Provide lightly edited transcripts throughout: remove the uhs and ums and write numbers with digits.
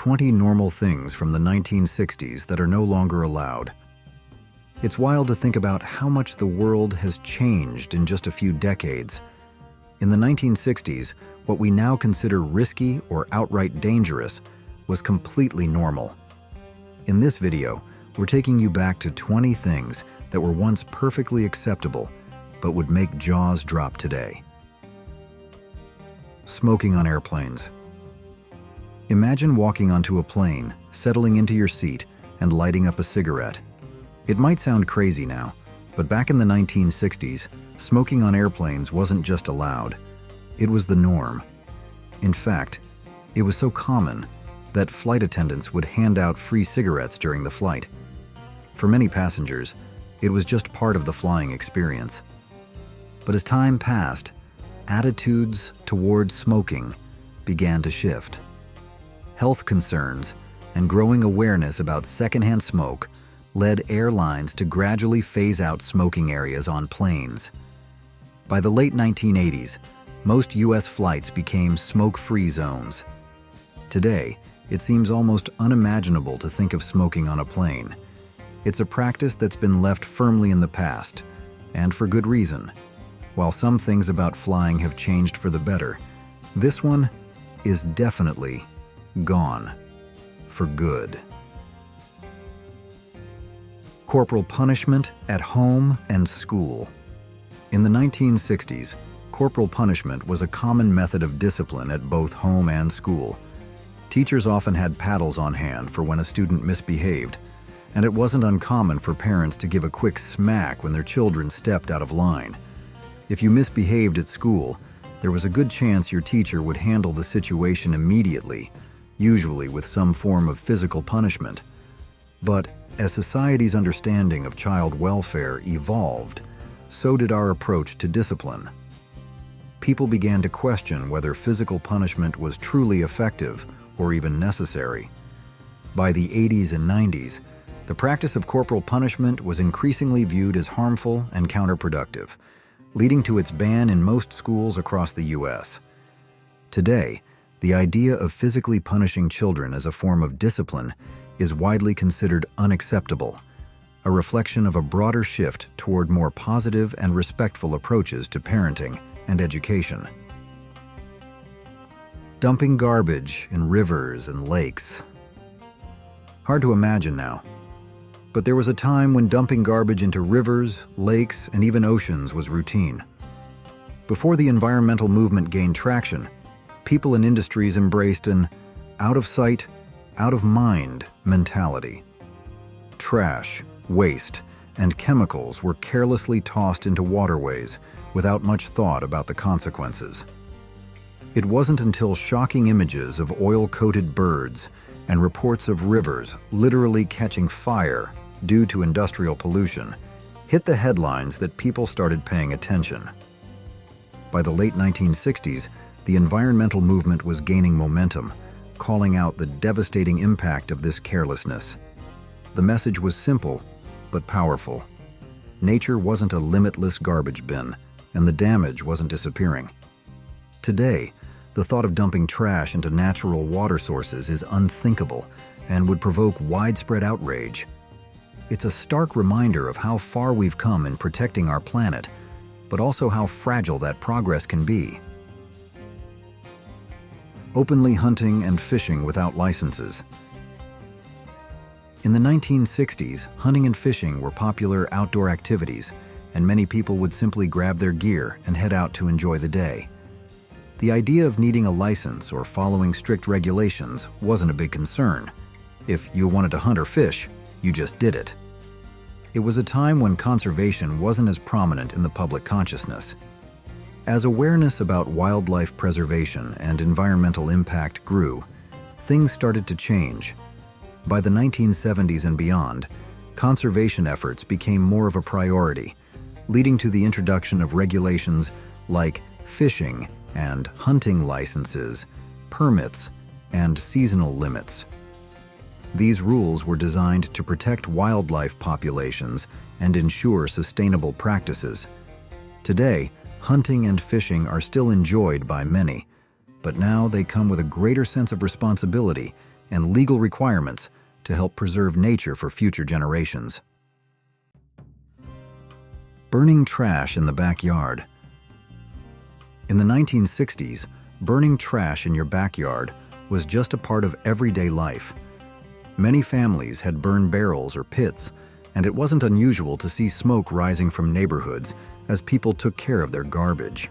20 normal things from the 1960s that are no longer allowed. It's wild to think about how much the world has changed in just a few decades. In the 1960s, what we now consider risky or outright dangerous was completely normal. In this video, we're taking you back to 20 things that were once perfectly acceptable, but would make jaws drop today. Smoking on airplanes. Imagine walking onto a plane, settling into your seat, and lighting up a cigarette. It might sound crazy now, but back in the 1960s, smoking on airplanes wasn't just allowed, it was the norm. In fact, it was so common that flight attendants would hand out free cigarettes during the flight. For many passengers, it was just part of the flying experience. But as time passed, attitudes towards smoking began to shift. Health concerns and growing awareness about secondhand smoke led airlines to gradually phase out smoking areas on planes. By the late 1980s, most U.S. flights became smoke-free zones. Today, it seems almost unimaginable to think of smoking on a plane. It's a practice that's been left firmly in the past, and for good reason. While some things about flying have changed for the better, this one is definitely gone for good. Corporal punishment at home and school. In the 1960s, corporal punishment was a common method of discipline at both home and school. Teachers often had paddles on hand for when a student misbehaved, and it wasn't uncommon for parents to give a quick smack when their children stepped out of line. If you misbehaved at school, there was a good chance your teacher would handle the situation immediately, usually with some form of physical punishment. But as society's understanding of child welfare evolved, so did our approach to discipline. People began to question whether physical punishment was truly effective or even necessary. By the 80s and 90s, the practice of corporal punishment was increasingly viewed as harmful and counterproductive, leading to its ban in most schools across the U.S. Today, the idea of physically punishing children as a form of discipline is widely considered unacceptable, a reflection of a broader shift toward more positive and respectful approaches to parenting and education. Dumping garbage in rivers and lakes. Hard to imagine now, but there was a time when dumping garbage into rivers, lakes, and even oceans was routine. Before the environmental movement gained traction, people and industries embraced an out-of-sight, out-of-mind mentality. Trash, waste, and chemicals were carelessly tossed into waterways without much thought about the consequences. It wasn't until shocking images of oil-coated birds and reports of rivers literally catching fire due to industrial pollution hit the headlines that people started paying attention. By the late 1960s, the environmental movement was gaining momentum, calling out the devastating impact of this carelessness. The message was simple, but powerful. Nature wasn't a limitless garbage bin, and the damage wasn't disappearing. Today, the thought of dumping trash into natural water sources is unthinkable and would provoke widespread outrage. It's a stark reminder of how far we've come in protecting our planet, but also how fragile that progress can be. Openly hunting and fishing without licenses. In the 1960s, hunting and fishing were popular outdoor activities, and many people would simply grab their gear and head out to enjoy the day. The idea of needing a license or following strict regulations wasn't a big concern. If you wanted to hunt or fish, you just did it. It was a time when conservation wasn't as prominent in the public consciousness. As awareness about wildlife preservation and environmental impact grew, things started to change. By the 1970s and beyond, conservation efforts became more of a priority, leading to the introduction of regulations like fishing and hunting licenses, permits, and seasonal limits. These rules were designed to protect wildlife populations and ensure sustainable practices. Today, hunting and fishing are still enjoyed by many, but now they come with a greater sense of responsibility and legal requirements to help preserve nature for future generations. Burning trash in the backyard. In the 1960s, burning trash in your backyard was just a part of everyday life. Many families had burn barrels or pits, and it wasn't unusual to see smoke rising from neighborhoods as people took care of their garbage.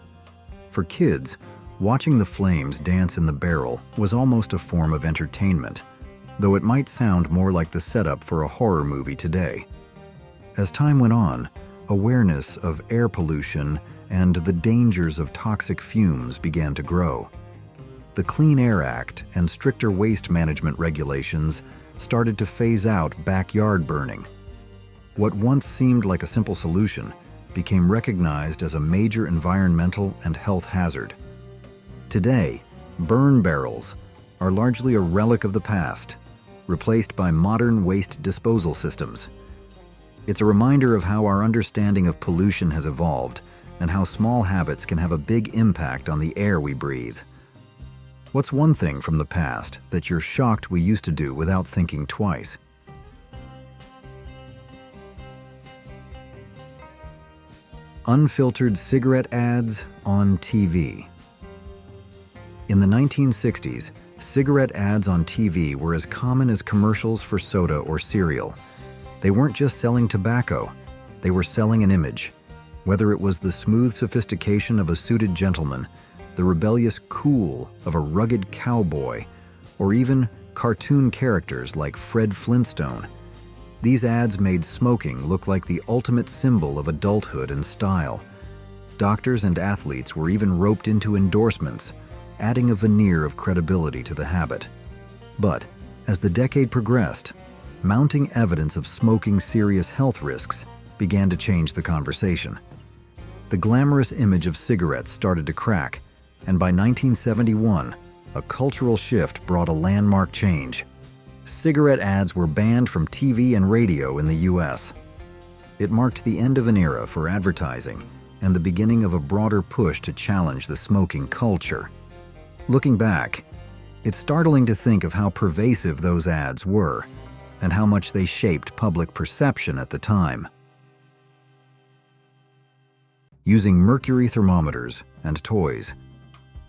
For kids, watching the flames dance in the barrel was almost a form of entertainment, though it might sound more like the setup for a horror movie today. As time went on, awareness of air pollution and the dangers of toxic fumes began to grow. The Clean Air Act and stricter waste management regulations started to phase out backyard burning. What once seemed like a simple solution became recognized as a major environmental and health hazard. Today, burn barrels are largely a relic of the past, replaced by modern waste disposal systems. It's a reminder of how our understanding of pollution has evolved and how small habits can have a big impact on the air we breathe. What's one thing from the past that you're shocked we used to do without thinking twice? Unfiltered cigarette ads on TV. In the 1960s, cigarette ads on TV were as common as commercials for soda or cereal. They weren't just selling tobacco, they were selling an image. Whether it was the smooth sophistication of a suited gentleman, the rebellious cool of a rugged cowboy, or even cartoon characters like Fred Flintstone, these ads made smoking look like the ultimate symbol of adulthood and style. Doctors and athletes were even roped into endorsements, adding a veneer of credibility to the habit. But as the decade progressed, mounting evidence of smoking's serious health risks began to change the conversation. The glamorous image of cigarettes started to crack, and by 1971, a cultural shift brought a landmark change. Cigarette ads were banned from TV and radio in the US. It marked the end of an era for advertising and the beginning of a broader push to challenge the smoking culture. Looking back, it's startling to think of how pervasive those ads were and how much they shaped public perception at the time. Using mercury thermometers and toys.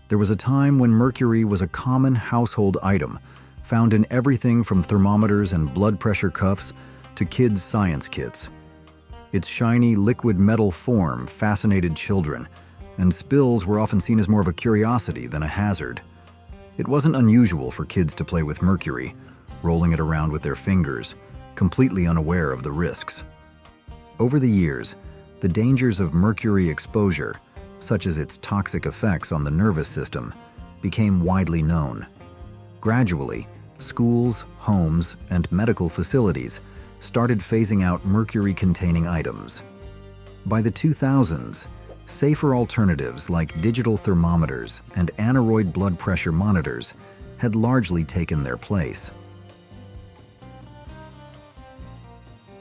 There was a time when mercury was a common household item, found in everything from thermometers and blood pressure cuffs to kids' science kits. Its shiny liquid metal form fascinated children, and spills were often seen as more of a curiosity than a hazard. It wasn't unusual for kids to play with mercury, rolling it around with their fingers, completely unaware of the risks. Over the years, the dangers of mercury exposure, such as its toxic effects on the nervous system, became widely known. Gradually, schools, homes, and medical facilities started phasing out mercury-containing items. By the 2000s, safer alternatives like digital thermometers and aneroid blood pressure monitors had largely taken their place.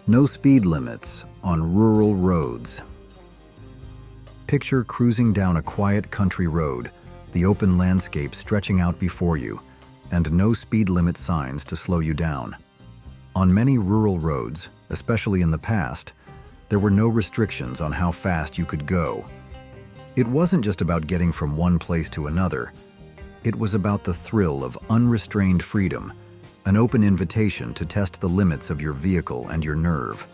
No speed limits on rural roads. Picture cruising down a quiet country road, the open landscape stretching out before you, and no speed limit signs to slow you down. On many rural roads, especially in the past, there were no restrictions on how fast you could go. It wasn't just about getting from one place to another. It was about the thrill of unrestrained freedom, an open invitation to test the limits of your vehicle and your nerve.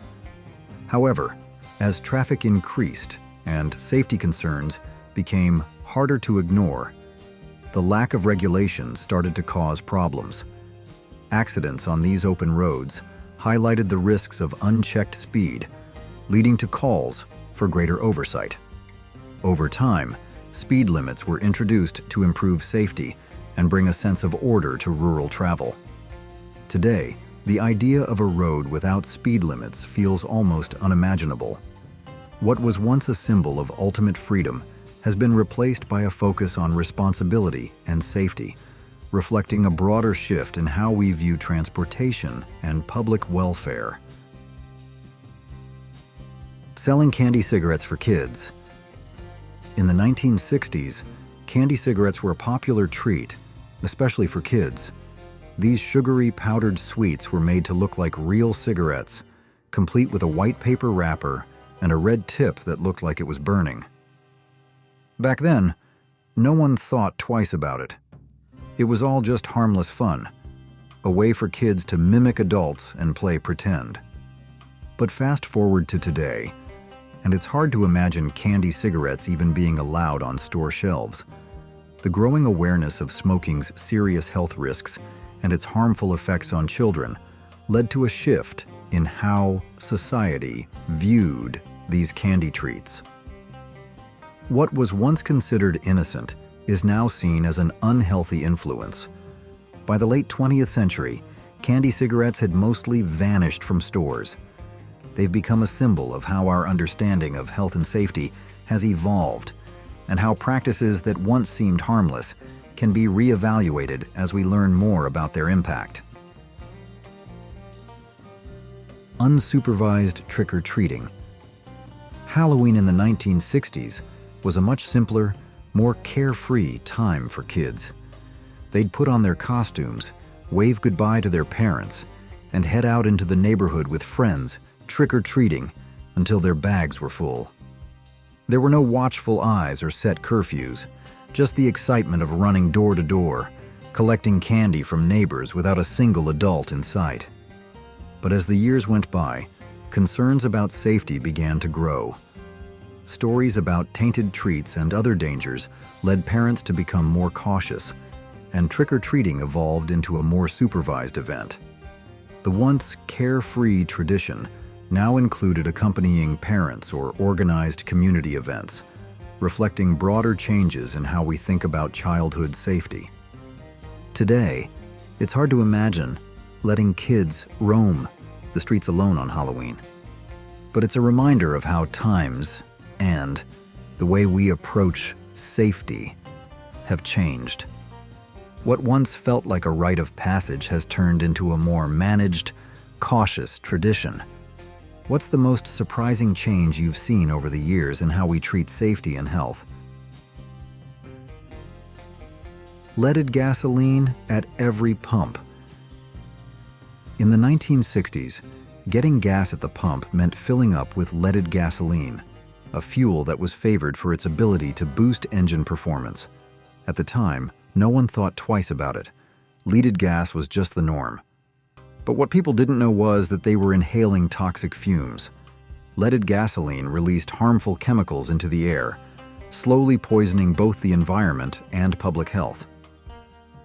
However, as traffic increased and safety concerns became harder to ignore, the lack of regulation started to cause problems. Accidents on these open roads highlighted the risks of unchecked speed, leading to calls for greater oversight. Over time, speed limits were introduced to improve safety and bring a sense of order to rural travel. Today, the idea of a road without speed limits feels almost unimaginable. What was once a symbol of ultimate freedom has been replaced by a focus on responsibility and safety, reflecting a broader shift in how we view transportation and public welfare. Selling candy cigarettes for kids. In the 1960s, candy cigarettes were a popular treat, especially for kids. These sugary powdered sweets were made to look like real cigarettes, complete with a white paper wrapper and a red tip that looked like it was burning. Back then, no one thought twice about it. It was all just harmless fun, a way for kids to mimic adults and play pretend. But fast forward to today, and it's hard to imagine candy cigarettes even being allowed on store shelves. The growing awareness of smoking's serious health risks and its harmful effects on children led to a shift in how society viewed these candy treats. What was once considered innocent is now seen as an unhealthy influence. By the late 20th century, candy cigarettes had mostly vanished from stores. They've become a symbol of how our understanding of health and safety has evolved, and how practices that once seemed harmless can be reevaluated as we learn more about their impact. Unsupervised trick-or-treating. Halloween in the 1960s was a much simpler, more carefree time for kids. They'd put on their costumes, wave goodbye to their parents, and head out into the neighborhood with friends, trick-or-treating, until their bags were full. There were no watchful eyes or set curfews, just the excitement of running door to door, collecting candy from neighbors without a single adult in sight. But as the years went by, concerns about safety began to grow. Stories about tainted treats and other dangers led parents to become more cautious, and trick-or-treating evolved into a more supervised event. The once carefree tradition now included accompanying parents or organized community events, reflecting broader changes in how we think about childhood safety. Today, it's hard to imagine letting kids roam the streets alone on Halloween. But it's a reminder of how times and the way we approach safety have changed. What once felt like a rite of passage has turned into a more managed, cautious tradition. What's the most surprising change you've seen over the years in how we treat safety and health? Leaded gasoline at every pump. In the 1960s, getting gas at the pump meant filling up with leaded gasoline, a fuel that was favored for its ability to boost engine performance. At the time, no one thought twice about it. Leaded gas was just the norm. But what people didn't know was that they were inhaling toxic fumes. Leaded gasoline released harmful chemicals into the air, slowly poisoning both the environment and public health.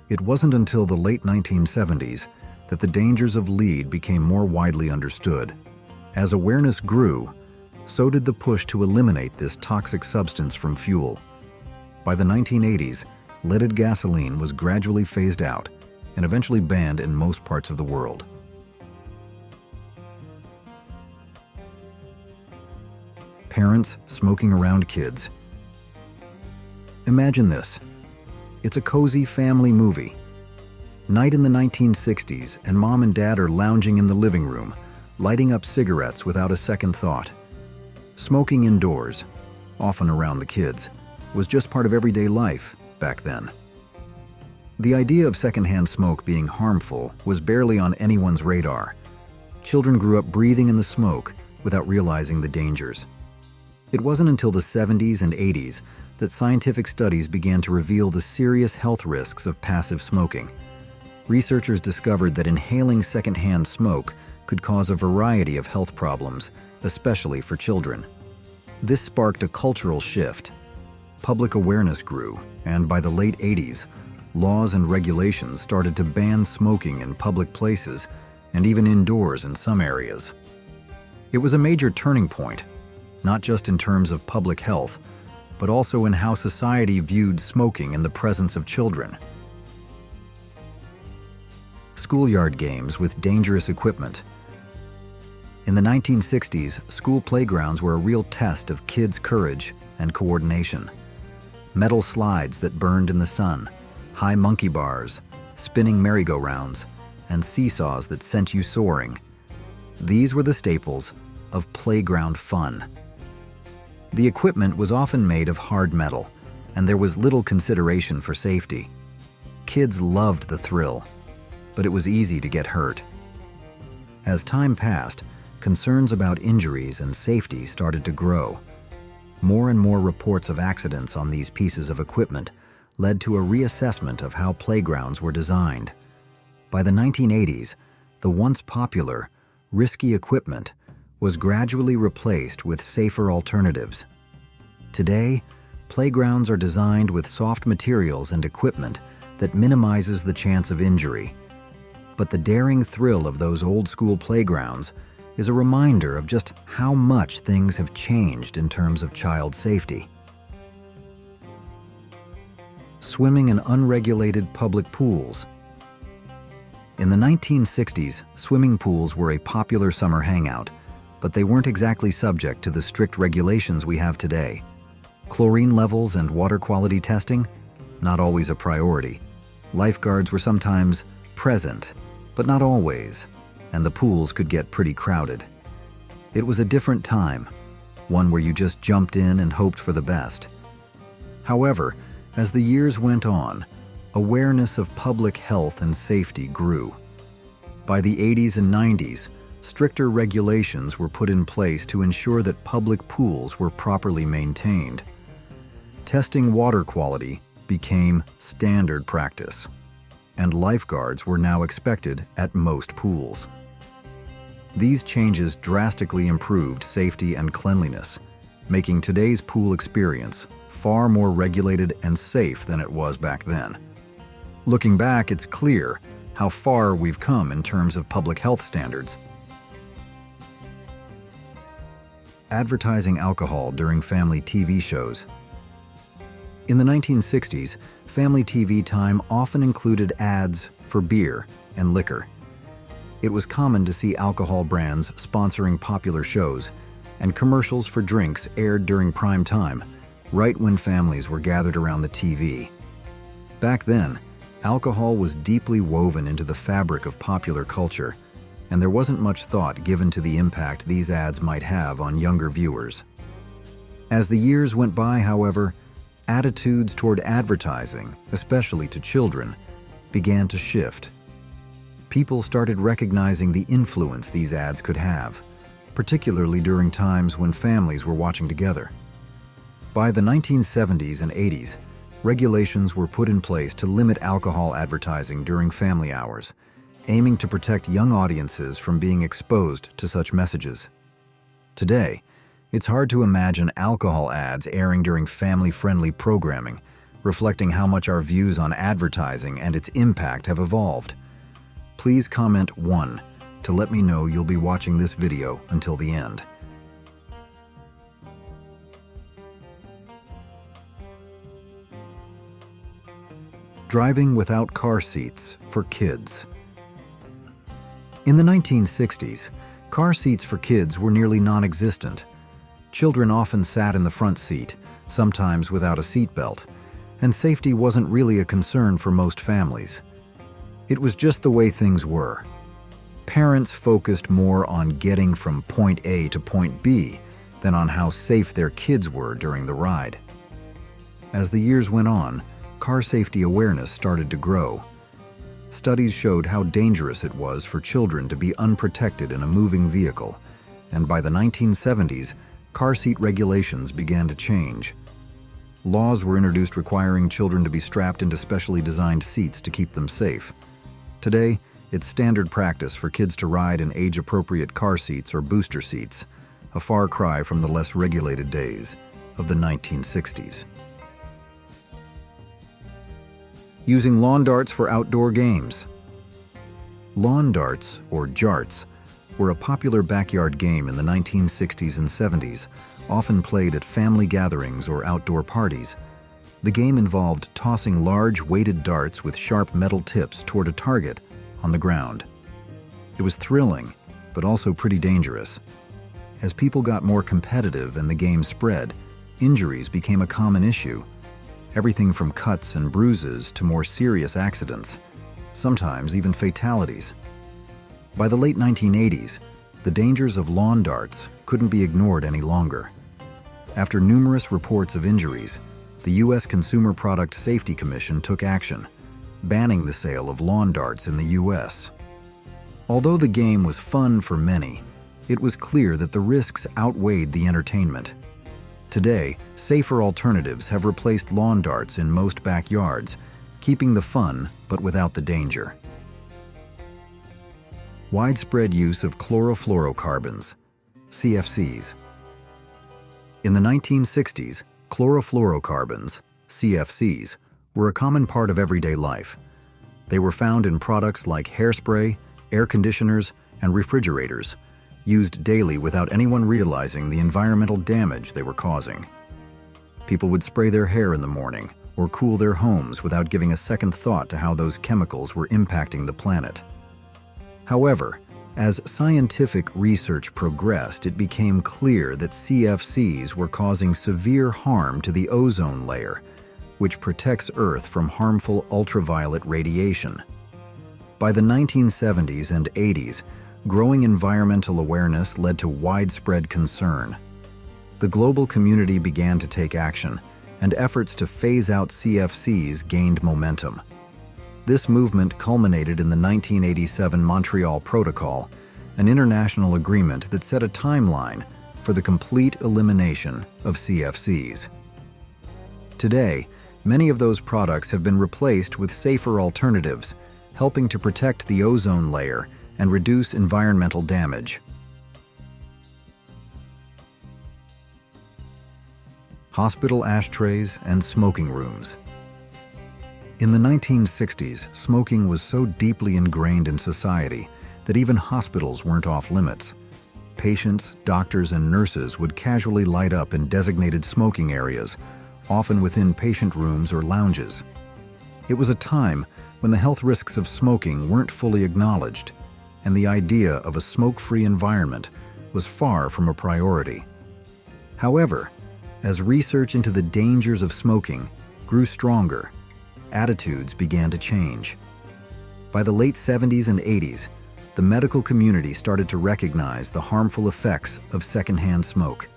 It wasn't until the late 1970s that the dangers of lead became more widely understood. As awareness grew, so did the push to eliminate this toxic substance from fuel. By the 1980s, leaded gasoline was gradually phased out and eventually banned in most parts of the world. Parents smoking around kids. Imagine this. It's a cozy family movie. Night in the 1960s, and mom and dad are lounging in the living room, lighting up cigarettes without a second thought. Smoking indoors, often around the kids, was just part of everyday life back then. The idea of secondhand smoke being harmful was barely on anyone's radar. Children grew up breathing in the smoke without realizing the dangers. It wasn't until the 70s and 80s that scientific studies began to reveal the serious health risks of passive smoking. Researchers discovered that inhaling secondhand smoke could cause a variety of health problems, especially for children. This sparked a cultural shift. Public awareness grew, and by the late 80s, laws and regulations started to ban smoking in public places and even indoors in some areas. It was a major turning point, not just in terms of public health, but also in how society viewed smoking in the presence of children. Schoolyard games with dangerous equipment. In the 1960s, school playgrounds were a real test of kids' courage and coordination. Metal slides that burned in the sun, high monkey bars, spinning merry-go-rounds, and seesaws that sent you soaring. These were the staples of playground fun. The equipment was often made of hard metal, and there was little consideration for safety. Kids loved the thrill. but it was easy to get hurt. As time passed, concerns about injuries and safety started to grow. More and more reports of accidents on these pieces of equipment led to a reassessment of how playgrounds were designed. By the 1980s, the once popular, risky equipment was gradually replaced with safer alternatives. Today, playgrounds are designed with soft materials and equipment that minimizes the chance of injury. But the daring thrill of those old-school playgrounds is a reminder of just how much things have changed in terms of child safety. Swimming in unregulated public pools. In the 1960s, swimming pools were a popular summer hangout, but they weren't exactly subject to the strict regulations we have today. Chlorine levels and water quality testing? Not always a priority. Lifeguards were sometimes present, but not always, and the pools could get pretty crowded. It was a different time, one where you just jumped in and hoped for the best. However, as the years went on, awareness of public health and safety grew. By the 80s and 90s, stricter regulations were put in place to ensure that public pools were properly maintained. Testing water quality became standard practice, and lifeguards were now expected at most pools. These changes drastically improved safety and cleanliness, making today's pool experience far more regulated and safe than it was back then. Looking back, it's clear how far we've come in terms of public health standards. Advertising alcohol during family TV shows. In the 1960s, family TV time often included ads for beer and liquor. It was common to see alcohol brands sponsoring popular shows, and commercials for drinks aired during prime time, right when families were gathered around the TV. Back then, alcohol was deeply woven into the fabric of popular culture, and there wasn't much thought given to the impact these ads might have on younger viewers. As the years went by, however, attitudes toward advertising, especially to children, began to shift. People started recognizing the influence these ads could have, particularly during times when families were watching together. By the 1970s and 80s, regulations were put in place to limit alcohol advertising during family hours, aiming to protect young audiences from being exposed to such messages. Today, it's hard to imagine alcohol ads airing during family-friendly programming, reflecting how much our views on advertising and its impact have evolved. Please comment 1 to let me know you'll be watching this video until the end. Driving without car seats for kids. In the 1960s, car seats for kids were nearly non-existent. Children often sat in the front seat, sometimes without a seatbelt, and safety wasn't really a concern for most families. It was just the way things were. Parents focused more on getting from point A to point B than on how safe their kids were during the ride. As the years went on, car safety awareness started to grow. Studies showed how dangerous it was for children to be unprotected in a moving vehicle, and by the 1970s, car seat regulations began to change. Laws were introduced requiring children to be strapped into specially designed seats to keep them safe. Today, it's standard practice for kids to ride in age-appropriate car seats or booster seats, a far cry from the less regulated days of the 1960s. Using lawn darts for outdoor games. Lawn darts, or jarts, were a popular backyard game in the 1960s and 70s, often played at family gatherings or outdoor parties. The game involved tossing large weighted darts with sharp metal tips toward a target on the ground. It was thrilling, but also pretty dangerous. As people got more competitive and the game spread, injuries became a common issue. Everything from cuts and bruises to more serious accidents, sometimes even fatalities. By the late 1980s, the dangers of lawn darts couldn't be ignored any longer. After numerous reports of injuries, the U.S. Consumer Product Safety Commission took action. banning the sale of lawn darts in the US. Although the game was fun for many, it was clear that the risks outweighed the entertainment. Today, safer alternatives have replaced lawn darts in most backyards, keeping the fun but without the danger. Widespread use of chlorofluorocarbons, CFCs. In the 1960s, chlorofluorocarbons, CFCs, were a common part of everyday life. They were found in products like hairspray, air conditioners, and refrigerators, used daily without anyone realizing the environmental damage they were causing. People would spray their hair in the morning or cool their homes without giving a second thought to how those chemicals were impacting the planet. However, as scientific research progressed, it became clear that CFCs were causing severe harm to the ozone layer, which protects Earth from harmful ultraviolet radiation. By the 1970s and 80s, growing environmental awareness led to widespread concern. The global community began to take action, and efforts to phase out CFCs gained momentum. This movement culminated in the 1987 Montreal Protocol, an international agreement that set a timeline for the complete elimination of CFCs. Today, many of those products have been replaced with safer alternatives, helping to protect the ozone layer and reduce environmental damage. Hospital ashtrays and smoking rooms. In the 1960s, smoking was so deeply ingrained in society that even hospitals weren't off limits. Patients, doctors, and nurses would casually light up in designated smoking areas, often within patient rooms or lounges. It was a time when the health risks of smoking weren't fully acknowledged, and the idea of a smoke-free environment was far from a priority. However, as research into the dangers of smoking grew stronger, attitudes began to change. By the late 70s and 80s, the medical community started to recognize the harmful effects of secondhand smoke.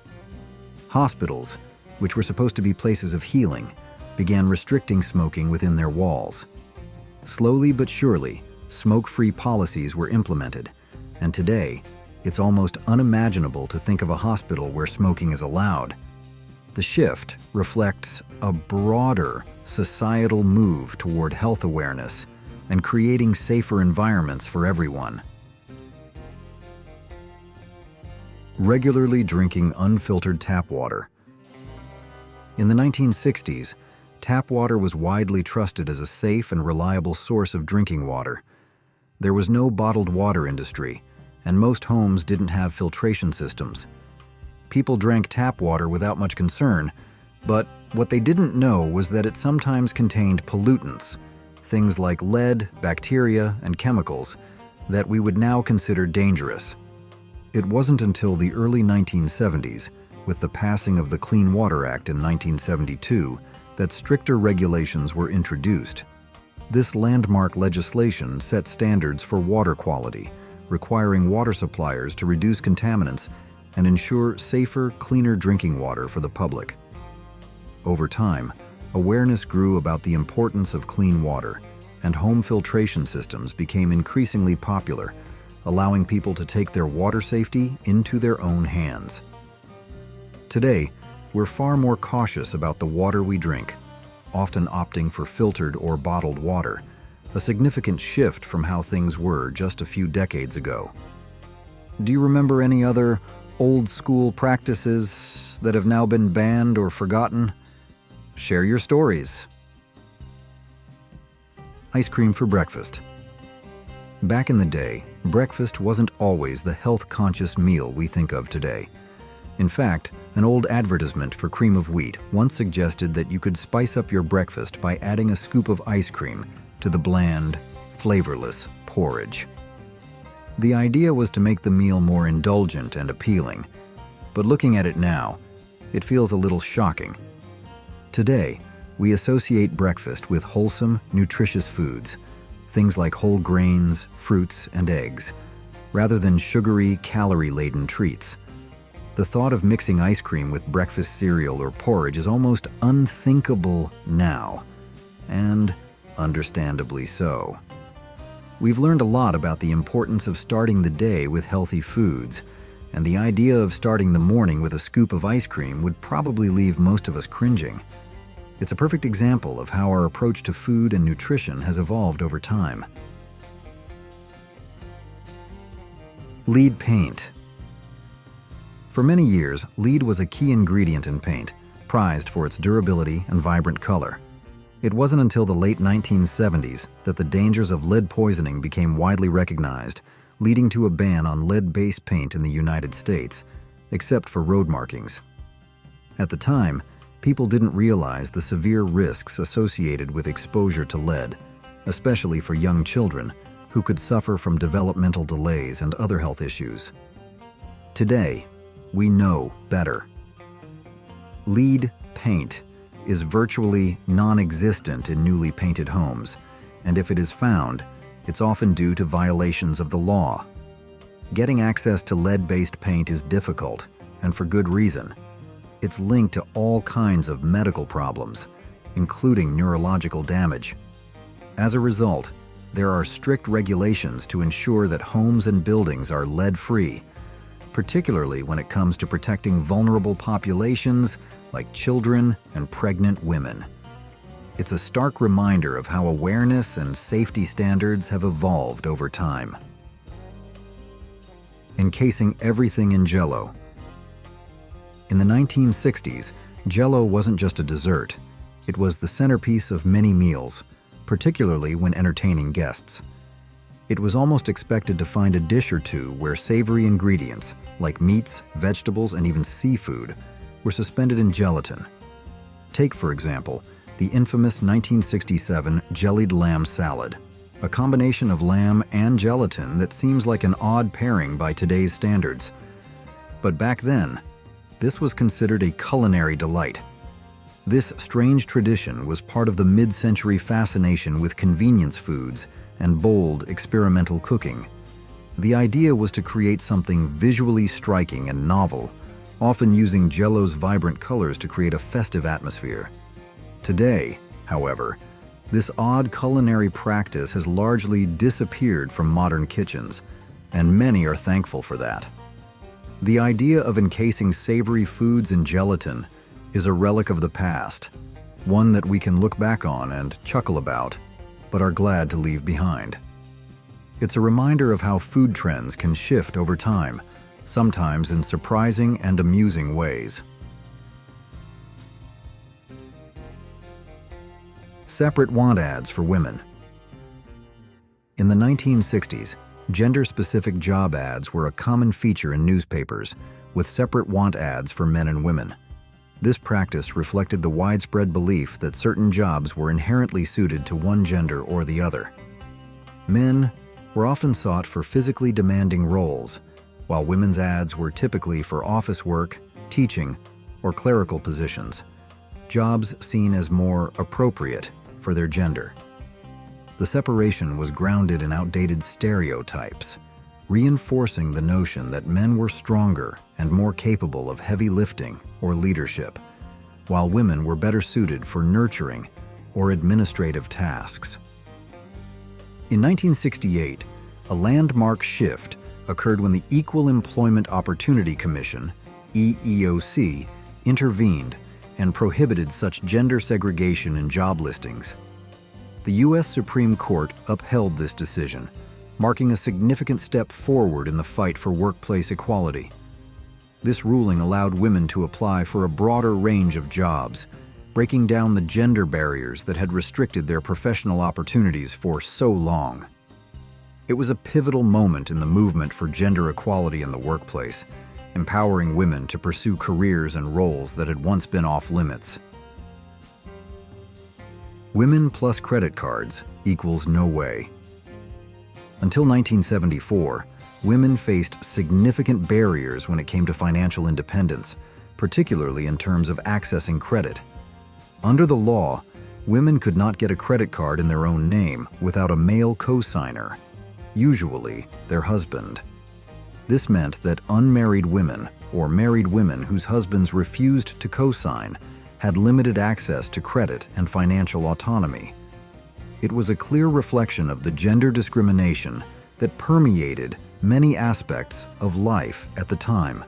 Hospitals, which were supposed to be places of healing, began restricting smoking within their walls. Slowly but surely, smoke-free policies were implemented, and today, it's almost unimaginable to think of a hospital where smoking is allowed. The shift reflects a broader societal move toward health awareness and creating safer environments for everyone. Regularly drinking unfiltered tap water. In the 1960s, tap water was widely trusted as a safe and reliable source of drinking water. There was no bottled water industry, and most homes didn't have filtration systems. People drank tap water without much concern, but what they didn't know was that it sometimes contained pollutants, things like lead, bacteria, and chemicals, that we would now consider dangerous. It wasn't until the early 1970s, with the passing of the Clean Water Act in 1972, that stricter regulations were introduced. This landmark legislation set standards for water quality, requiring water suppliers to reduce contaminants and ensure safer, cleaner drinking water for the public. Over time, awareness grew about the importance of clean water, and home filtration systems became increasingly popular, allowing people to take their water safety into their own hands. Today, we're far more cautious about the water we drink, often opting for filtered or bottled water, a significant shift from how things were just a few decades ago. Do you remember any other old-school practices that have now been banned or forgotten? Share your stories. Ice cream for breakfast. Back in the day, breakfast wasn't always the health-conscious meal we think of today. In fact, an old advertisement for cream of wheat once suggested that you could spice up your breakfast by adding a scoop of ice cream to the bland, flavorless porridge. The idea was to make the meal more indulgent and appealing, but looking at it now, it feels a little shocking. Today, we associate breakfast with wholesome, nutritious foods, things like whole grains, fruits, and eggs, rather than sugary, calorie-laden treats. The thought of mixing ice cream with breakfast cereal or porridge is almost unthinkable now. And understandably so. We've learned a lot about the importance of starting the day with healthy foods, and the idea of starting the morning with a scoop of ice cream would probably leave most of us cringing. It's a perfect example of how our approach to food and nutrition has evolved over time. Lead paint. For many years, lead was a key ingredient in paint, prized for its durability and vibrant color. It wasn't until the late 1970s that the dangers of lead poisoning became widely recognized, leading to a ban on lead-based paint in the United States, except for road markings. At the time, people didn't realize the severe risks associated with exposure to lead, especially for young children who could suffer from developmental delays and other health issues. Today, we know better. Lead paint is virtually non-existent in newly painted homes, and if it is found, it's often due to violations of the law. Getting access to lead-based paint is difficult, and for good reason. It's linked to all kinds of medical problems, including neurological damage. As a result, there are strict regulations to ensure that homes and buildings are lead-free, particularly when it comes to protecting vulnerable populations like children and pregnant women. It's a stark reminder of how awareness and safety standards have evolved over time. Encasing everything in Jell-O. In the 1960s, Jell-O wasn't just a dessert. It was the centerpiece of many meals, particularly when entertaining guests. It was almost expected to find a dish or two where savory ingredients, like meats, vegetables, and even seafood, were suspended in gelatin. Take, for example, the infamous 1967 jellied lamb salad, a combination of lamb and gelatin that seems like an odd pairing by today's standards. But back then, this was considered a culinary delight. This strange tradition was part of the mid-century fascination with convenience foods and bold, experimental cooking. The idea was to create something visually striking and novel, often using Jell-O's vibrant colors to create a festive atmosphere. Today, however, this odd culinary practice has largely disappeared from modern kitchens, and many are thankful for that. The idea of encasing savory foods in gelatin is a relic of the past, one that we can look back on and chuckle about, but are glad to leave behind. It's a reminder of how food trends can shift over time, sometimes in surprising and amusing ways. Separate want ads for women. In the 1960s, gender-specific job ads were a common feature in newspapers, with separate want ads for men and women. This practice reflected the widespread belief that certain jobs were inherently suited to one gender or the other. Men were often sought for physically demanding roles, while women's ads were typically for office work, teaching, or clerical positions, jobs seen as more appropriate for their gender. The separation was grounded in outdated stereotypes, reinforcing the notion that men were stronger and more capable of heavy lifting or leadership, while women were better suited for nurturing or administrative tasks. In 1968, a landmark shift occurred when the Equal Employment Opportunity Commission, EEOC, intervened and prohibited such gender segregation in job listings. The U.S. Supreme Court upheld this decision, marking a significant step forward in the fight for workplace equality. This ruling allowed women to apply for a broader range of jobs, breaking down the gender barriers that had restricted their professional opportunities for so long. It was a pivotal moment in the movement for gender equality in the workplace, empowering women to pursue careers and roles that had once been off-limits. Women plus credit cards equals no way. Until 1974, women faced significant barriers when it came to financial independence, particularly in terms of accessing credit. Under the law, women could not get a credit card in their own name without a male co-signer, usually their husband. This meant that unmarried women or married women whose husbands refused to co-sign had limited access to credit and financial autonomy. It was a clear reflection of the gender discrimination that permeated many aspects of life at the time,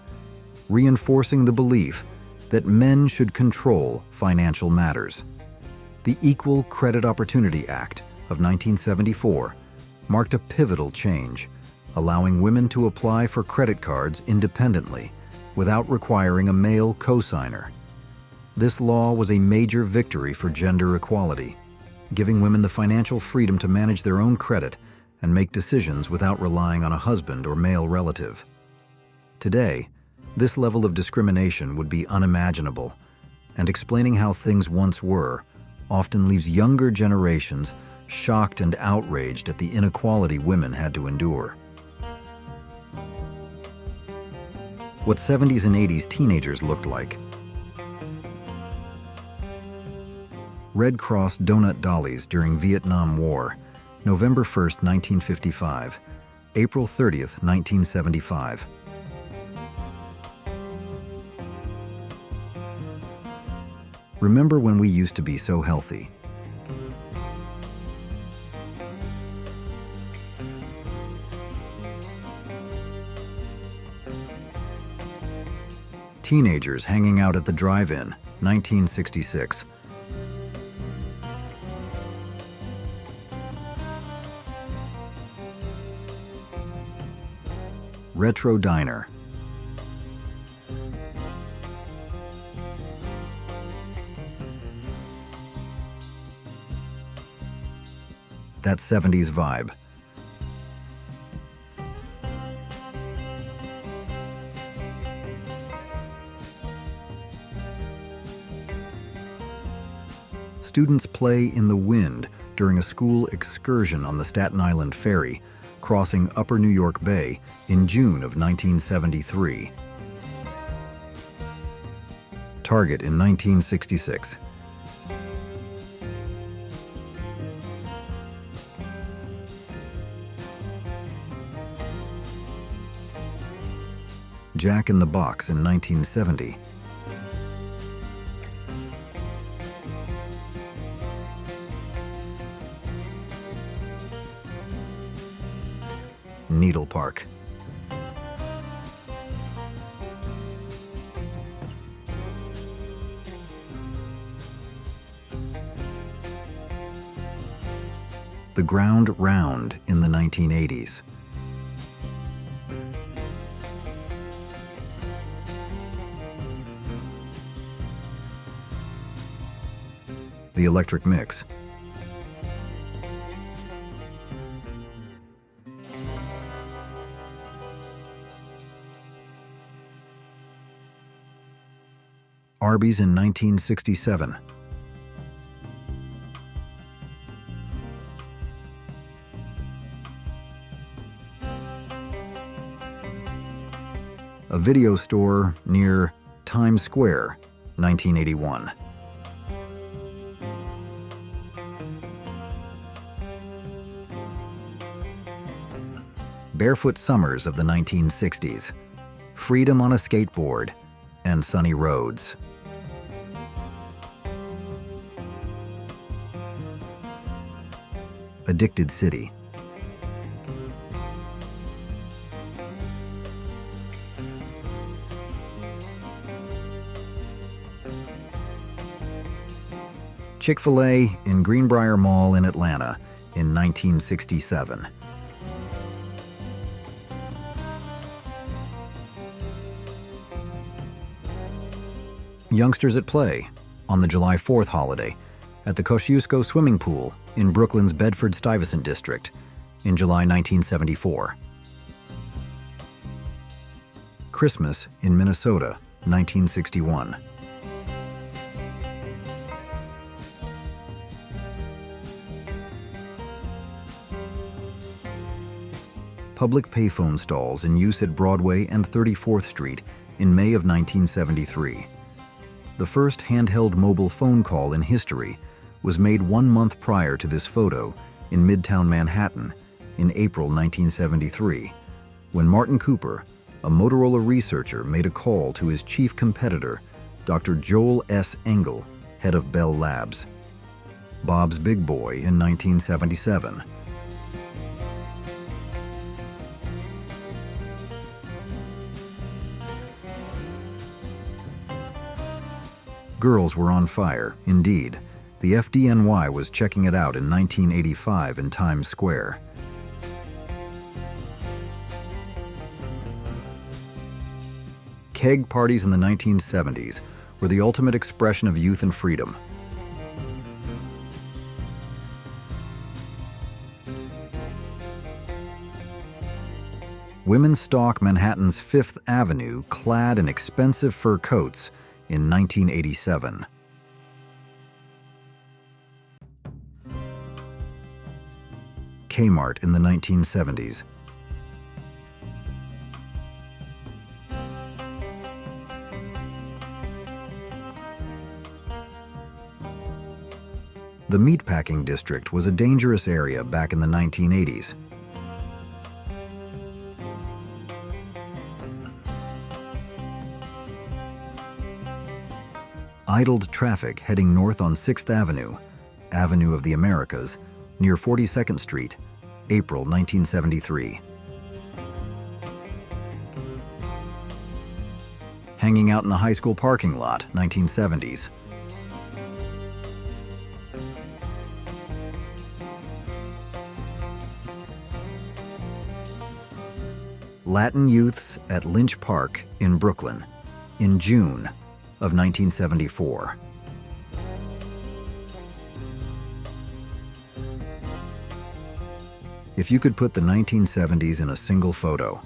reinforcing the belief that men should control financial matters. The Equal Credit Opportunity Act of 1974 marked a pivotal change, allowing women to apply for credit cards independently without requiring a male cosigner. This law was a major victory for gender equality, giving women the financial freedom to manage their own credit and make decisions without relying on a husband or male relative. Today, this level of discrimination would be unimaginable, and explaining how things once were often leaves younger generations shocked and outraged at the inequality women had to endure. What 70s and 80s teenagers looked like. Red Cross donut dollies during Vietnam War, November 1st, 1955, April 30th, 1975. Remember when we used to be so healthy? Teenagers hanging out at the drive-in, 1966. Retro diner. That 70s vibe. Students play in the wind during a school excursion on the Staten Island Ferry, crossing Upper New York Bay in June of 1973. Target in 1966. Jack in the Box in 1970. Needle Park. The Ground Round in the 1980s. The Electric Mix. Arby's in 1967. A video store near Times Square, 1981. Barefoot summers of the 1960s. Freedom on a skateboard and sunny roads. Addicted City. Chick-fil-A in Greenbrier Mall in Atlanta in 1967. Youngsters at play on the July 4th holiday at the Kosciuszko Swimming Pool in Brooklyn's Bedford-Stuyvesant district in July 1974. Christmas in Minnesota, 1961. Public payphone stalls in use at Broadway and 34th Street in May of 1973. The first handheld mobile phone call in history was made 1 month prior to this photo in Midtown Manhattan in April 1973, when Martin Cooper, a Motorola researcher, made a call to his chief competitor, Dr. Joel S. Engel, head of Bell Labs. Bob's Big Boy in 1977. Girls were on fire, indeed. The FDNY was checking it out in 1985 in Times Square. Keg parties in the 1970s were the ultimate expression of youth and freedom. Women stalk Manhattan's Fifth Avenue clad in expensive fur coats in 1987. Kmart in the 1970s. The meatpacking district was a dangerous area back in the 1980s. Idled traffic heading north on 6th Avenue, Avenue of the Americas, near 42nd Street, April 1973. Hanging out in the high school parking lot, 1970s. Latin youths at Lynch Park in Brooklyn, in June of 1974. If you could put the 1970s in a single photo,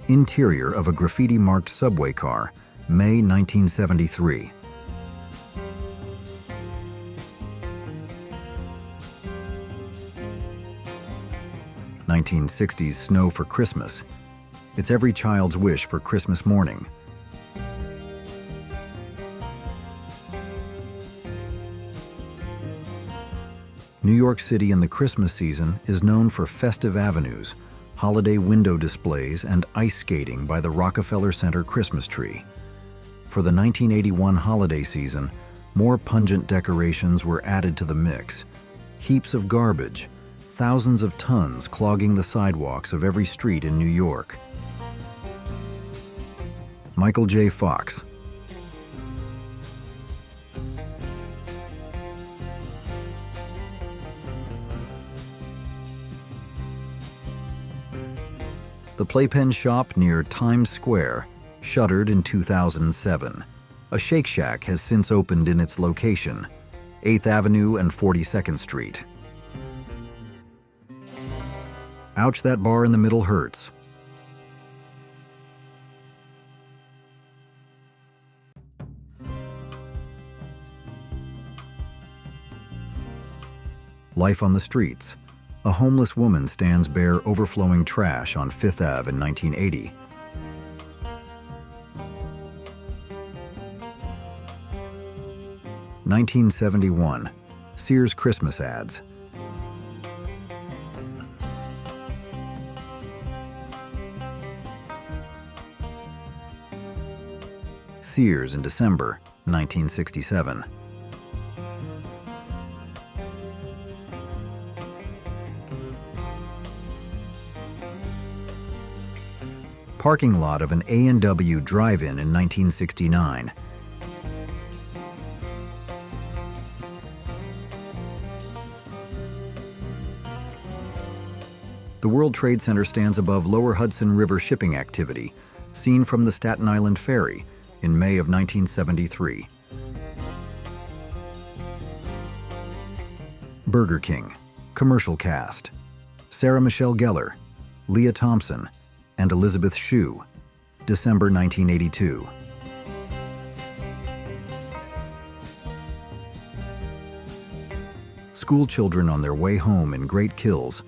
interior of a graffiti-marked subway car, May 1973. '60s snow for Christmas. It's every child's wish for Christmas morning. New York City in the Christmas season is known for festive avenues, holiday window displays, and ice skating by the Rockefeller Center Christmas tree. For the 1981 holiday season, more pungent decorations were added to the mix. Heaps of garbage, thousands of tons clogging the sidewalks of every street in New York. Michael J. Fox. The Playpen Shop near Times Square shuttered in 2007. A Shake Shack has since opened in its location, 8th Avenue and 42nd Street. Ouch, that bar in the middle hurts. Life on the streets. A homeless woman stands bare overflowing trash on 5th Ave in 1980. '71. Sears Christmas ads. Sears in December 1967. Parking lot of an A&W drive-in in 1969. The World Trade Center stands above Lower Hudson River shipping activity, seen from the Staten Island Ferry in May of 1973. Burger King, commercial cast. Sarah Michelle Gellar, Leah Thompson, and Elizabeth Shue, December 1982. School children on their way home in Great Kills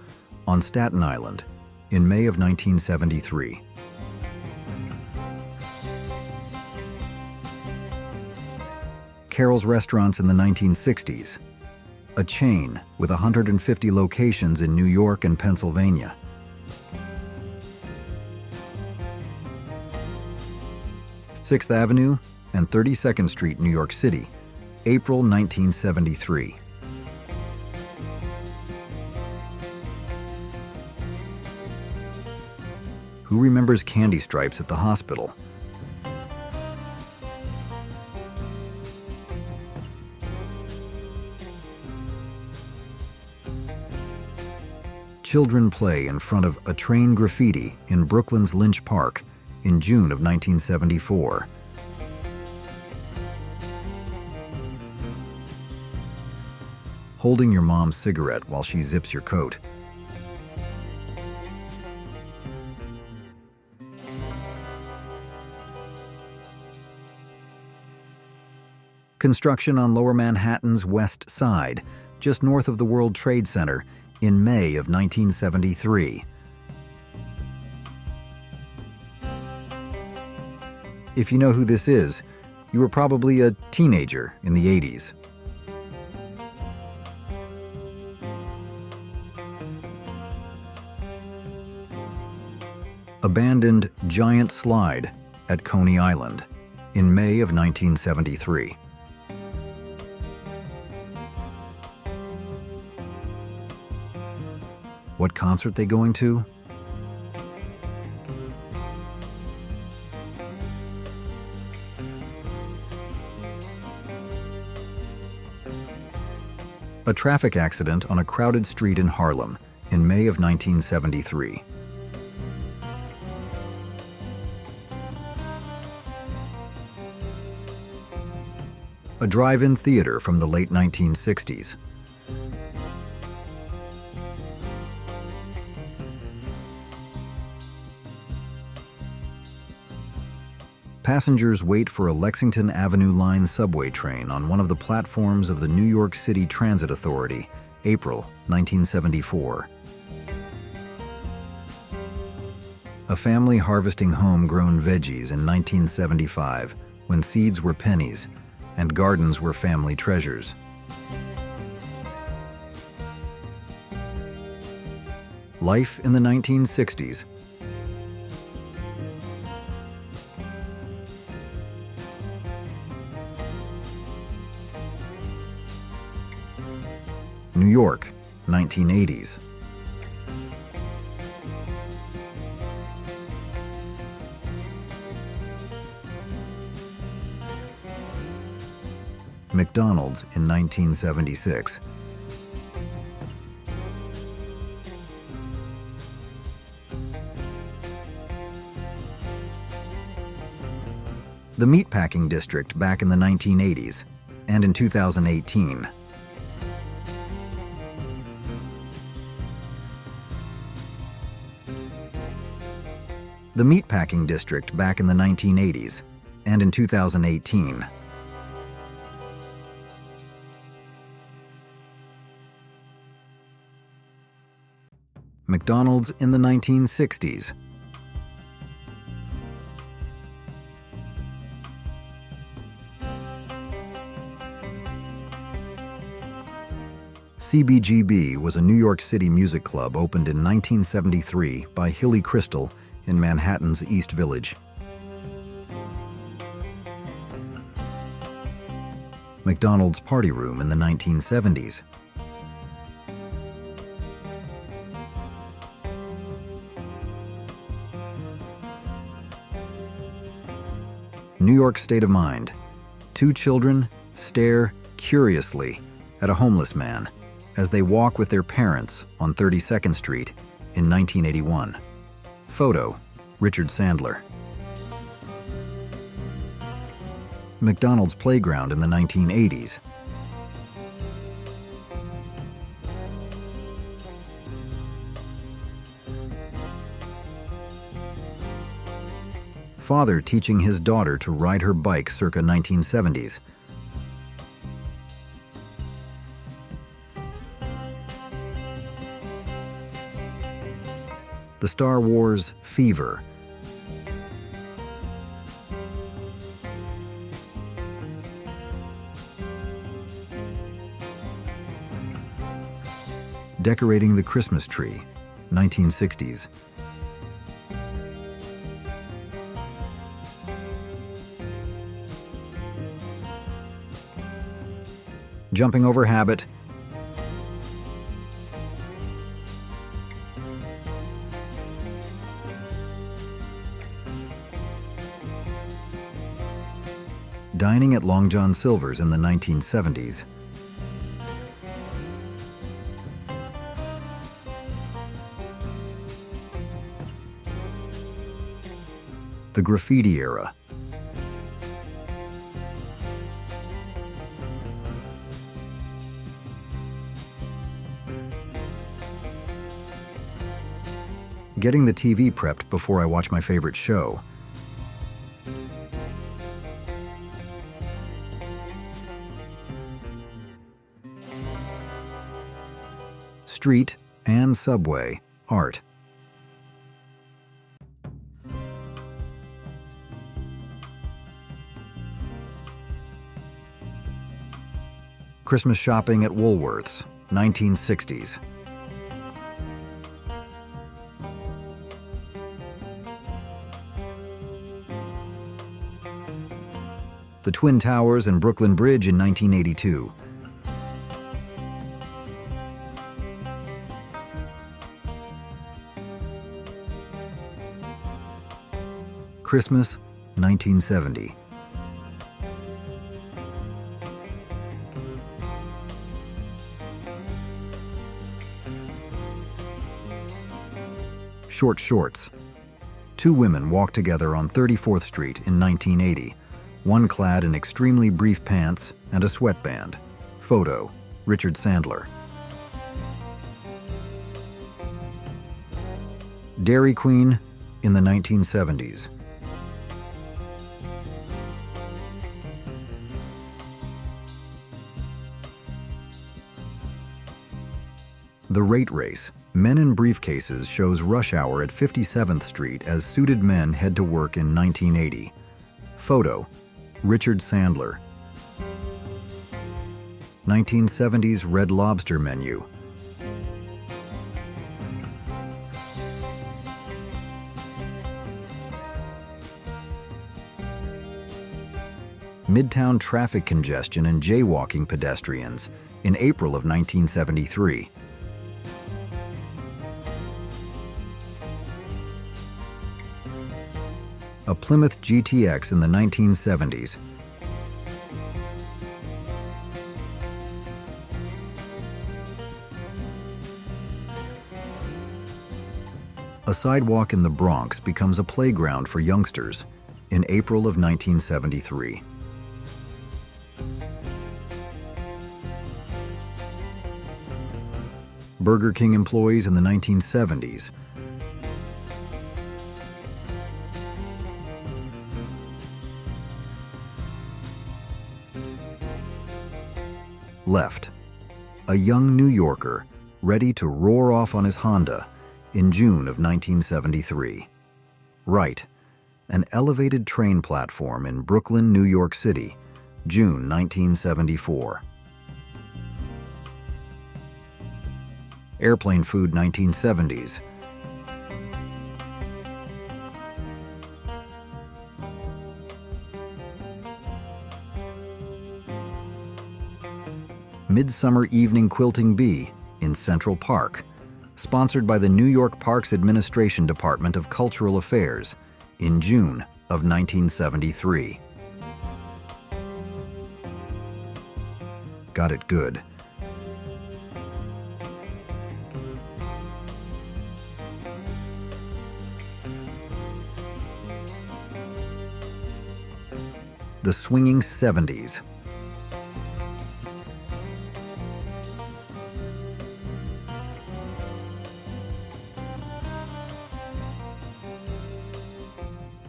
on Staten Island in May of 1973. Carol's Restaurants in the 1960s, a chain with 150 locations in New York and Pennsylvania. 6th Avenue and 32nd Street, New York City, April 1973. Who remembers candy stripes at the hospital? Children play in front of a train graffiti in Brooklyn's Lynch Park in June of 1974. Holding your mom's cigarette while she zips your coat. Construction on Lower Manhattan's West Side, just north of the World Trade Center, in May of 1973. If you know who this is, you were probably a teenager in the 80s. Abandoned giant slide at Coney Island in May of 1973. What concert they going to? A traffic accident on a crowded street in Harlem in May of 1973. A drive-in theater from the late 1960s. Passengers wait for a Lexington Avenue Line subway train on one of the platforms of the New York City Transit Authority, April 1974. A family harvesting homegrown veggies in 1975 when seeds were pennies and gardens were family treasures. Life in the 1960s. New York, 1980s. McDonald's in 1976. The meatpacking district back in the 1980s and in 2018. The meatpacking district back in the 1980s and in 2018. McDonald's in the 1960s. CBGB was a New York City music club opened in 1973 by Hilly Crystal in Manhattan's East Village. McDonald's Party Room in the 1970s. New York state of mind. Two children stare curiously at a homeless man as they walk with their parents on 32nd Street in 1981. Photo, Richard Sandler. McDonald's playground in the 1980s. Father teaching his daughter to ride her bike circa 1970s. The Star Wars fever. Decorating the Christmas tree, 1960s. jumping over habit, dining at Long John Silver's in the 1970s, the graffiti era, getting the TV prepped before I watch my favorite show, street and subway art, Christmas shopping at Woolworths, 1960s. The Twin Towers and Brooklyn Bridge in 1982. Christmas, 1970. Short shorts. Two women walk together on 34th Street in 1980, one clad in extremely brief pants and a sweatband. Photo, Richard Sandler. Dairy Queen in the 1970s. The Rate Race. Men in Briefcases shows rush hour at 57th Street as suited men head to work in 1980. Photo, Richard Sandler. 1970s Red Lobster menu. Midtown traffic congestion and jaywalking pedestrians in April of 1973. A Plymouth GTX in the 1970s. A sidewalk in the Bronx becomes a playground for youngsters in April of 1973. Burger King employees in the 1970s. Left. A young New Yorker ready to roar off on his Honda in June of 1973. Right. An elevated train platform in Brooklyn, New York City, June 1974. Airplane food 1970s. Midsummer Evening Quilting Bee in Central Park, sponsored by the New York Parks Administration Department of Cultural Affairs in June of 1973. Got it good. The Swinging 70s.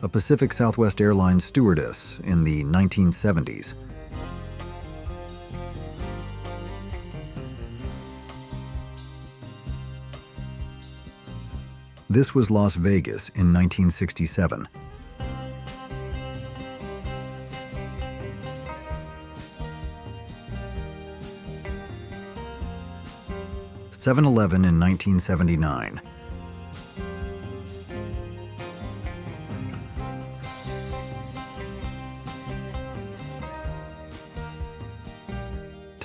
A Pacific Southwest Airlines stewardess in the 1970s. This was Las Vegas in 1967. (7-Eleven) in 1979.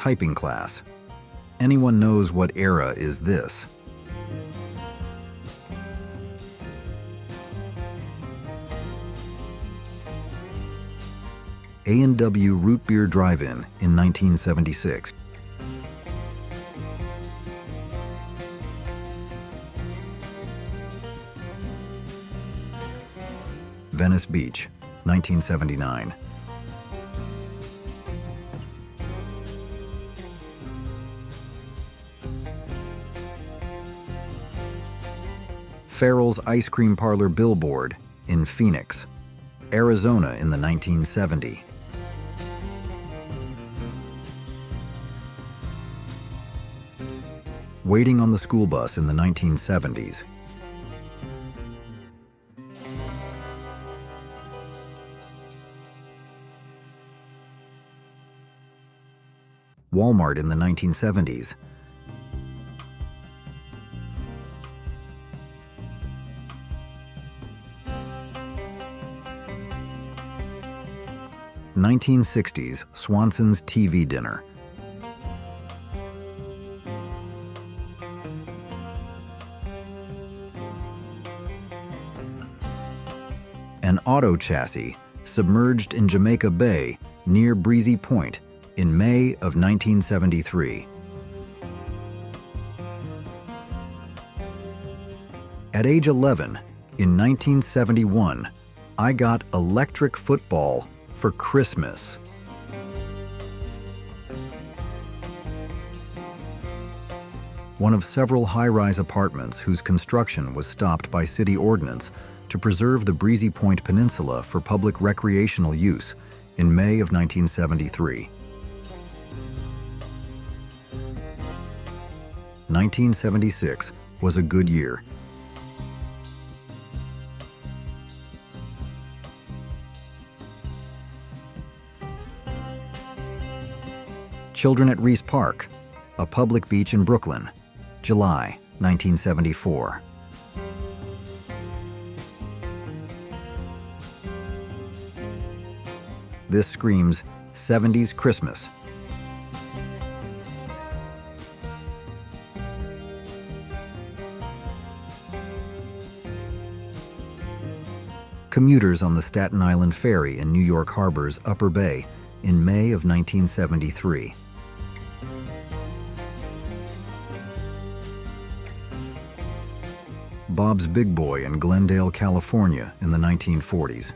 typing class. Anyone knows what era is this? A&W Root Beer Drive-In in 1976. Venice Beach, 1979. Farrell's Ice Cream Parlor billboard in Phoenix, Arizona in the 1970s. Waiting on the school bus in the 1970s. Walmart in the 1970s. '60s Swanson's TV dinner. An auto chassis submerged in Jamaica Bay near Breezy Point in May of 1973. At age 11, in 1971, I got electric football for Christmas. One of several high-rise apartments whose construction was stopped by city ordinance to preserve the Breezy Point Peninsula for public recreational use in May of 1973. 1976 was a good year. Children at Reese Park, a public beach in Brooklyn, July 1974. This screams 70s Christmas. Commuters on the Staten Island Ferry in New York Harbor's Upper Bay in May of 1973. Bob's Big Boy in Glendale, California in the 1940s.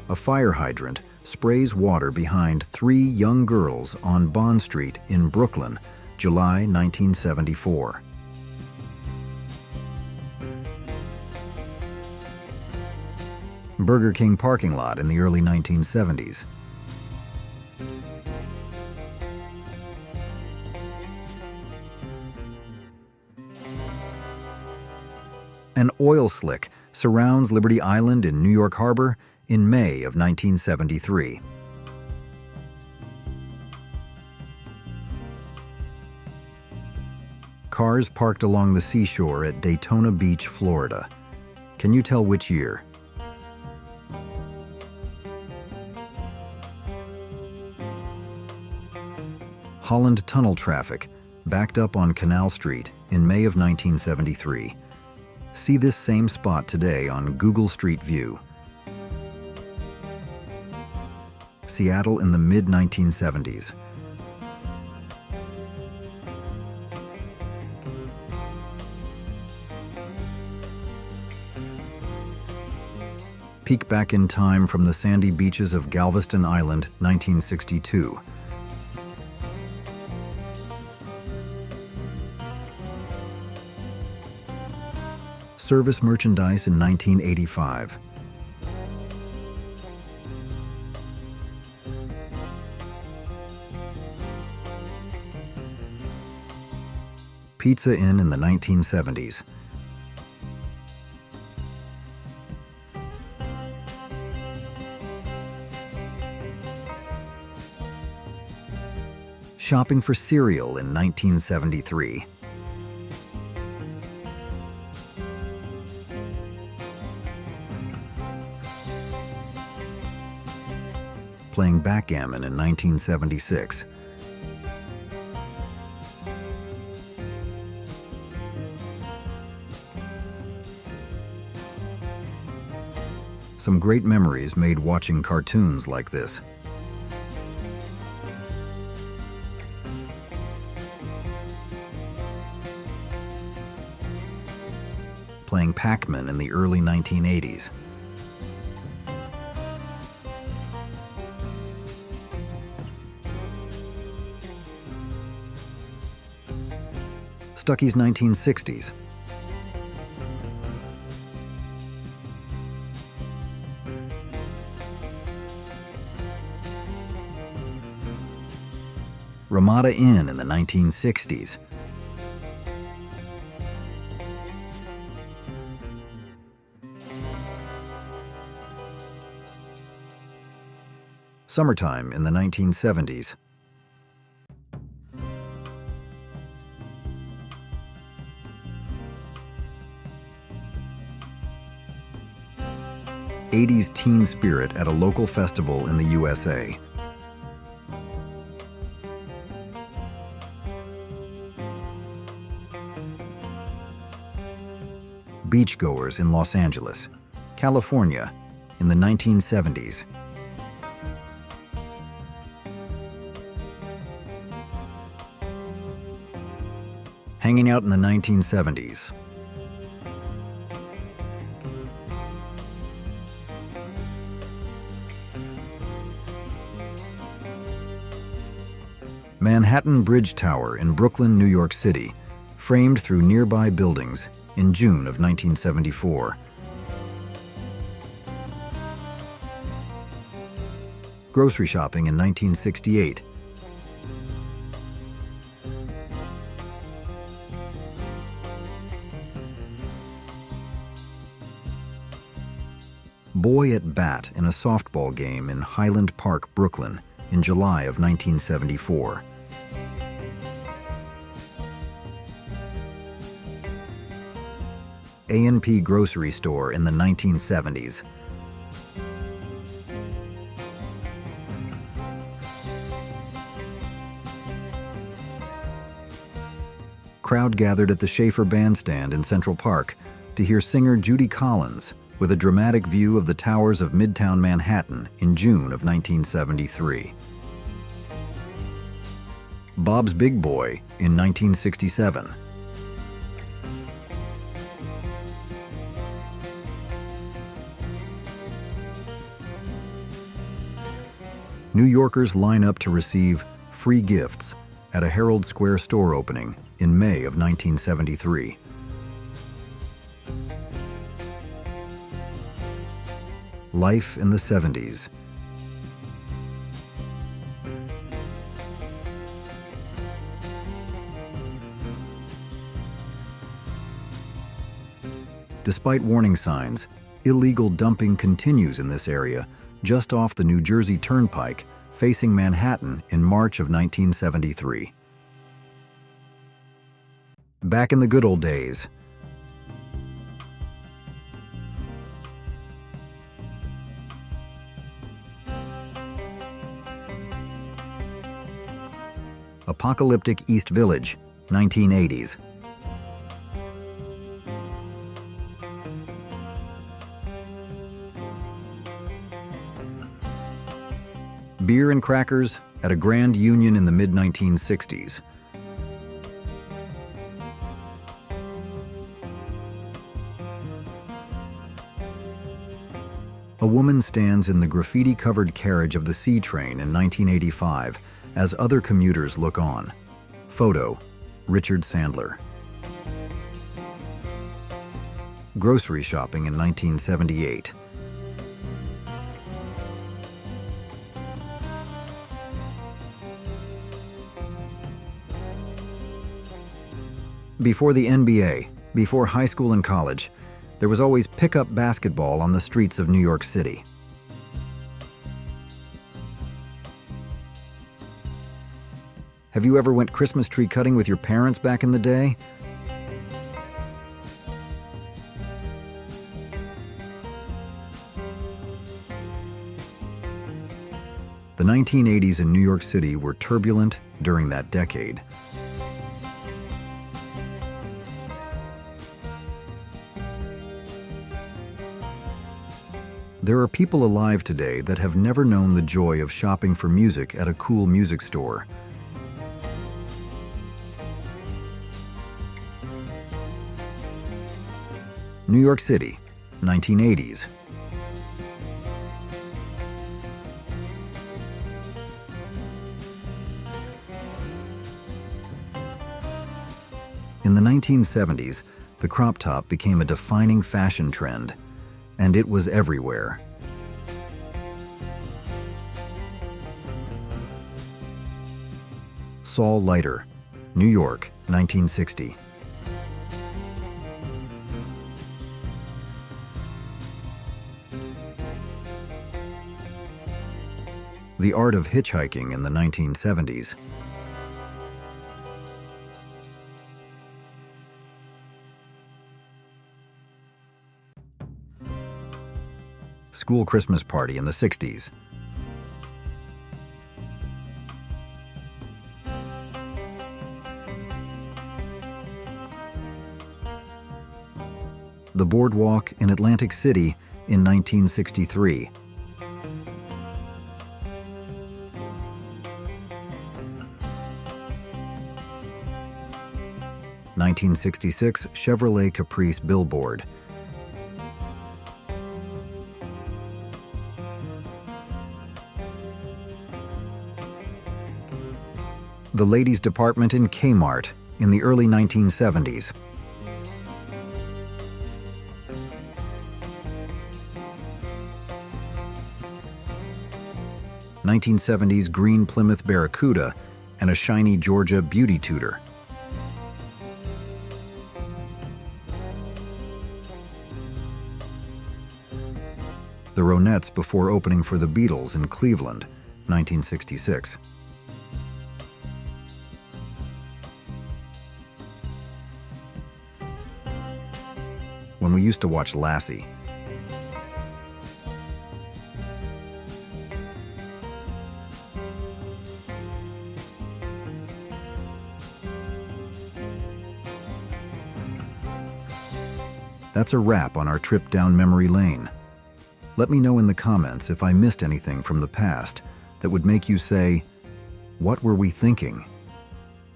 A fire hydrant sprays water behind 3 young girls on Bond Street in Brooklyn, July 1974. Burger King parking lot in the early 1970s. An oil slick surrounds Liberty Island in New York Harbor in May of 1973. Cars parked along the seashore at Daytona Beach, Florida. Can you tell which year? Holland tunnel traffic backed up on Canal Street in May of 1973. See this same spot today on Google Street View. Seattle in the mid-1970s. Peek back in time from the sandy beaches of Galveston Island, 1962. Service merchandise in 1985. Pizza Inn in the 1970s. Shopping for cereal in 1973. playing backgammon in 1976. Some great memories made watching cartoons like this. Playing Pac-Man in the early 1980s. Stuckey's 1960s. Ramada Inn in the 1960s. Summertime in the 1970s. '80s teen spirit at a local festival in the USA. Beachgoers in Los Angeles, California, in the 1970s. Hanging out in the 1970s. Manhattan Bridge Tower in Brooklyn, New York City, framed through nearby buildings in June of 1974. Grocery shopping in 1968. Boy at bat in a softball game in Highland Park, Brooklyn, in July of 1974. A&P grocery store in the 1970s. Crowd gathered at the Schaefer Bandstand in Central Park to hear singer Judy Collins with a dramatic view of the towers of Midtown Manhattan in June of 1973. Bob's Big Boy in 1967. New Yorkers line up to receive free gifts at a Herald Square store opening in May of 1973. Life in the 70s. Despite warning signs, illegal dumping continues in this area, just off the New Jersey Turnpike, facing Manhattan in March of 1973. Back in the good old days. Apocalyptic East Village, 1980s. Beer and crackers at a Grand Union in the mid-1960s. A woman stands in the graffiti-covered carriage of the C train in 1985 as other commuters look on. Photo, Richard Sandler. Grocery shopping in 1978. Before the NBA, before high school and college, there was always pickup basketball on the streets of New York City. Have you ever went Christmas tree cutting with your parents back in the day? The 1980s in New York City were turbulent during that decade. There are people alive today that have never known the joy of shopping for music at a cool music store. New York City, 1980s. In the 1970s, the crop top became a defining fashion trend, and it was everywhere. Saul Leiter, New York, 1960. The art of hitchhiking in the 1970s. School Christmas party in the 60s. The boardwalk in Atlantic City in 1963. (1966) Chevrolet Caprice billboard. The ladies' department in Kmart in the early 1970s. (1970s) green Plymouth Barracuda and a shiny Georgia beauty tutor. The Ronettes before opening for the Beatles in Cleveland, 1966. When we used to watch Lassie. That's a wrap on our trip down memory lane. Let me know in the comments if I missed anything from the past that would make you say, "What were we thinking?"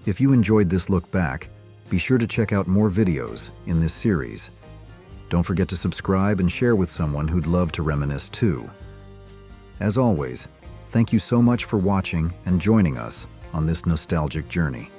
If you enjoyed this look back, be sure to check out more videos in this series. Don't forget to subscribe and share with someone who'd love to reminisce too. As always, thank you so much for watching and joining us on this nostalgic journey.